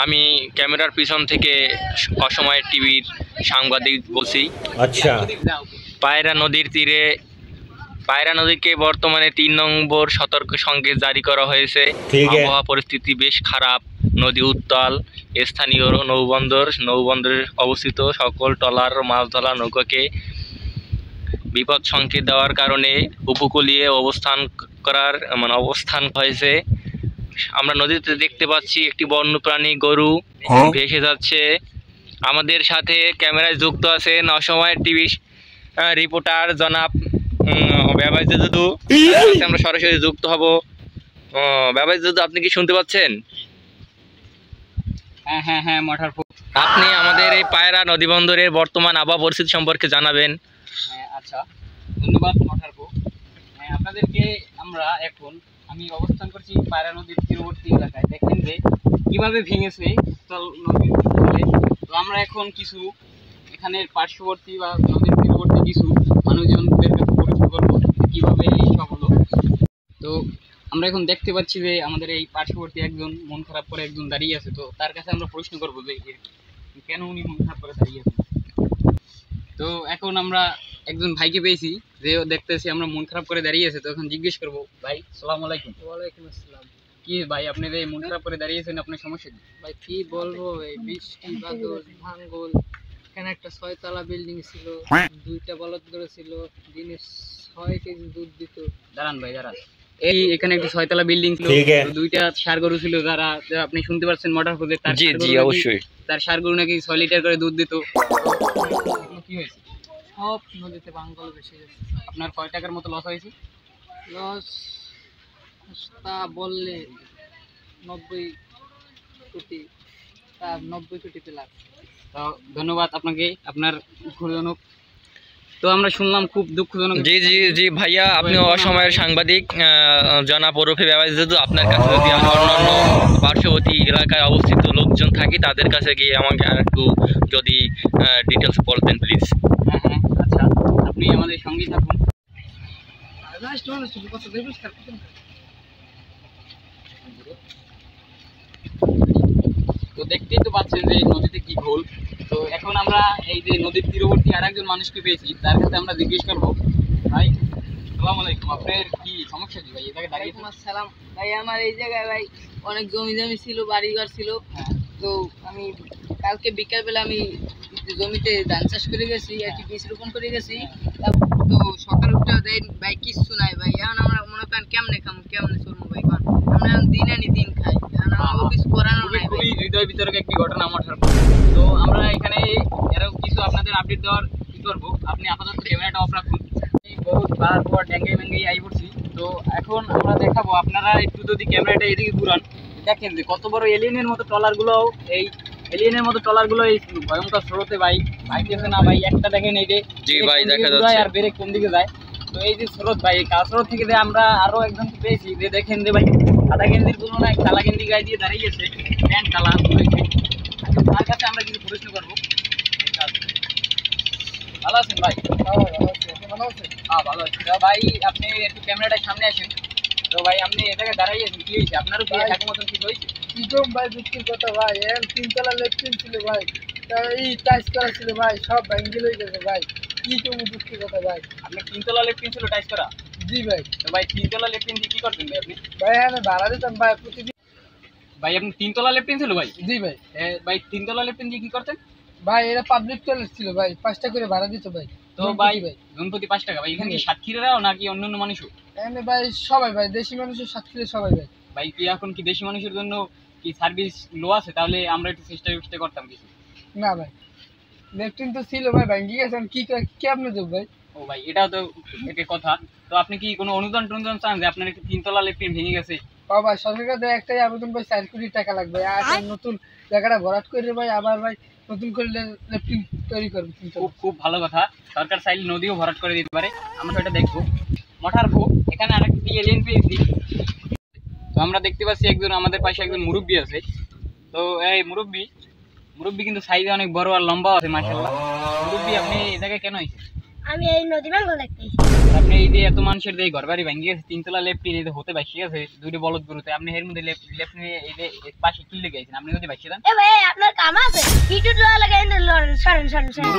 আমি ক্যামেরার পিছন থেকে অসময় টিভির সাংবাদিক বলছি। আচ্ছা। পায়রা নদীর তীরে পায়রা নদীকে বর্তমানে ৩ নম্বর সতর্ক সংকেত জারি করা হয়েছে। আবহাওয়া পরিস্থিতি বেশ খারাপ, নদী উত্তাল। স্থানীয় নৌবন্দরে অবস্থিত সকল ট্রলার মাছ ধরা নৌকাকে বিপদ সংকেত দেওয়ার কারণে উপকূলীয় অবস্থান হয়েছে। আমরা নদীতে দেখতে পাচ্ছি একটি বন্যপ্রাণী গরু ভেসে যাচ্ছে। আমাদের সাথে ক্যামেরায় যুক্ত আছেন অসময়ের টিভি রিপোর্টার জনাব ব্যবাজ দাদু। আমরা সরাসরি যুক্ত হব। ব্যবাজ দাদু, আপনি কি শুনতে পাচ্ছেন? হ্যাঁ মোটরফু। আপনি আমাদের এই পায়রা নদী বন্দরের বর্তমান আবহাওয়া পরিস্থিতি সম্পর্কে জানাবেন। আচ্ছা, ধন্যবাদ মোটরফু। আপনাদেরকে আমি অবস্থান করছি পায়রা নদীর তীরবর্তী এলাকায়। দেখেন যে কিভাবে ভেঙেছে উত্তাল নদীর ফলে। তো আমরা এখন কিছু এখানের পার্শ্ববর্তী বা নদীর তীরবর্তী কিছু মানুষজনদের কাছে পরিচয় করবো কীভাবে এইসব হলো। তো আমরা এখন দেখতে পাচ্ছি যে আমাদের এই পার্শ্ববর্তী একজন মন খারাপ করে একজন দাঁড়িয়ে আছে। তো তার কাছে আমরা প্রশ্ন করবো যে কেন উনি মন খারাপ করে দাঁড়িয়ে আছেন। তো এখন আমরা একজন ভাইকে পেয়েছি যে দেখতেছি আমরা মন খারাপ করে দাঁড়িয়ে আছে। তো এখন জিজ্ঞেস করবো, ভাই আসসালামু আলাইকুম। ওয়ালাইকুম আসসালাম। কি ভাই, আপনি এই মন খারাপ করে দাঁড়িয়েছেন, আপনার সমস্যা কি? ভাই কি বলবো, এই বৃষ্টি বাদল ভাঙ্গল, এখানে একটা 6 তলা বিল্ডিং ছিল, 2টা বলদ গরু ছিল, দিনে 6 কেজি দুধ দিত। দাঁড়ান ভাই দাঁড়ান। এই এখানে একটা 6 তলা বিল্ডিং ছিল, 2টা ষাঁড় গরু ছিল, যারা আপনি শুনতে পাচ্ছেন মোটর ফুদে। জি অবশ্যই। তার ষাঁড় গরু নাকি 6 লিটার করে দুধ দিত। কি হয়েছে? সব নদীতে ভাঙ্গল বেশি গেছে। আপনার কয় টাকার মতো লস হয়েছে? লস তা বললে 90 কোটি, তা 90 কোটিতে লাখ। তো ধন্যবাদ আপনাকে, আপনার দুঃখজনক। তো আমরা শুনলাম খুব দুঃখজনক। জি ভাইয়া, আপনি অসময়ের সাংবাদিক জনাব ওরফে ব্যবাজ দাদু। আপনার কাছে যদি আমি অন্যান্য পার্শ্ববর্তী এলাকায় অবস্থিত লোকজন থাকি, তাদের কাছে গিয়ে আমাকে একটু যদি ডিটেলস বলতেন প্লিজ। হ্যাঁ আচ্ছা, আপনি আমাদের সঙ্গেই থাকুন। তো দেখতেই তো পাচ্ছেন যে নদীতে কি ঘোল। তো এখন আমরা এই যে নদীর তীরবর্তী আর একজন মানুষকে পেয়েছি, তার কাছে আমরা জিজ্ঞেস করবো, ভাই আসসালামু আলাইকুম, আপনার কি সমস্যা কি ভাই? এটাকে দাঁড়িয়ে আসসালাম ভাই, আমার এই জায়গায় ভাই অনেক জমি ছিল, বাড়িঘর ছিল। তো আমি কালকে বিকালবেলা আমি জমিতে ধান চাষ করে গেছি, আর কি বীজ রোপণ করে গেছি। তো সকাল উঠে দেন ভাই কিচ্ছু নাই ভাই। এখন আমরা মনে করেন কেমনে চলবো ভাই, কারণ আমরা দিন আনি দিন খাই, আমাকে কিছু করানো নাই। খুবই হৃদয় বিতরক একটি ঘটনা আমার। তো আমরা এখানে এরকম কিছু আপনাদের আপডেট দেওয়ার কি করবো। আপনি আপাতত ক্যামেরাটা অফ রাখুন। বহুত বার পর ড্যাঙ্গাই ম্যাঙ্গাই আই পড়ছি। তো এখন আমরা দেখাবো, আপনারা একটু যদি ক্যামেরাটা এদিকে ঘুরান, দেখেন যে কত বড় এলিয়েনের মতো ট্রলারগুলো এই ভয়ঙ্কর স্রোতে ভাই ভাইতেছে না ভাই। একটা দেখেন এই যে দেখা যাচ্ছে আর ব্রেক কোন দিকে যায়। তো এই যে স্রোত ভাই, এই কাল স্রোত থেকে যে আমরা আরো একজনকে পেয়েছি যে দেখেন যে ভাই সাদা গেঞ্জির তুলনায় কালা গেঞ্জি গায়ে দিয়ে দাঁড়িয়েছে, প্যান্ট কালা হয়েছে। তার কাছে আমরা কিছু প্রশ্ন করবো। ভালো আছেন ভাই? ভালো আছে। হ্যাঁ ভালো আছি। তো ভাই আপনি একটু ক্যামেরাটার সামনে আসেন। তো ভাই আপনি এ জায়গায় দাঁড়াইয়েছেন, কি হয়েছে? আপনারও কি এক মতন কিছু হয়েছে? কিরকম ভাই দুঃখের কথা ভাই, 3 তলা লেফটিন ছিল ভাই, এই টাইস করা ছিল ভাই, সব ভেঙে লয়ে গেছে ভাই। কি তুমি দুঃখের কথা ভাই। আপনি 3 তলা লেফটিন ছিল টাইস করা? জি ভাই। তো ভাই 3 তলা লেফটিন দিয়ে কি করতেন ভাই আপনি? ভাই আমি ভাড়া দিতাম ভাই প্রতিদিন। ভাই আপনি 3 তলা লেফটিন ছিল ভাই? জি ভাই। ভাই 3 তলা লেফটিন দিয়ে কি করতেন ভাই? এটা পাবলিক টয়লেট ছিল ভাই, 5 টাকা করে ভাড়া দিত ভাই। তো ভাই জনপ্রতি 5 টাকা ভাই? এখানে কি সাতক্ষীরাও নাকি অন্যান্য মানুষও? এখানে ভাই সবাই ভাই, দেশি মানুষের সাতক্ষীরা সবাই ভাই। ভাই কি এখন কি দেশি মানুষের জন্য কি সার্ভিস লো আছে? তাহলে আমরা একটু চেষ্টা করতাম কিছু। না ভাই, লেফটিন তো ছিল ভাই, ভাঙ্গি গেছে, কি কেমনে দেব ভাই? ও ভাই এটাও তো একটা কথা। তো আপনি কি কোনো অনুদান টনুদান চান যে আপনার একটু 3 তলা লেফটিন ভেঙে গেছে? ভাই সরকার দেয় একটাই আবেদন ভাই, 4 কোটি টাকা লাগবে। আর নতুন জায়গাটা ভরাট করে ভাই আবার ভাই নতুন করে লেফটিন তৈরি করবে। খুব ভালো কথা। সরকার চাইলে নদীও ভরাট করে দিতে পারে, আমরা সেটা দেখবো। মোটারফু এখানে আরেকটি এলিয়েন পেয়েছি। তো আমরা দেখতে পাচ্ছি একজন আমাদের পাশে একজন মুরব্বী আছে। তো এই মুরব্বী কিন্তু সাইজে অনেক বড় আর লম্বা আছে মাশাআল্লাহ। মুরব্বী আপনি এই জায়গায় কেন আইছেন? আমি এই নদী ভাঙ্গল দেখতে আপনি এই যে এত মানুষের যে ঘর বাড়ি ভেঙে গেছে, 3 তলা লেফট এই যে হতে বাইসে গেছে দুইটা বলদ গরুতে, আপনি এর মধ্যে লেফট নিয়ে এই যে পাশে কিনলে গেছেন, আপনি যদি বাইসে দেন এ ভাই আপনার কাম আছে কিছু লাগাই সরেন সরেন সরেন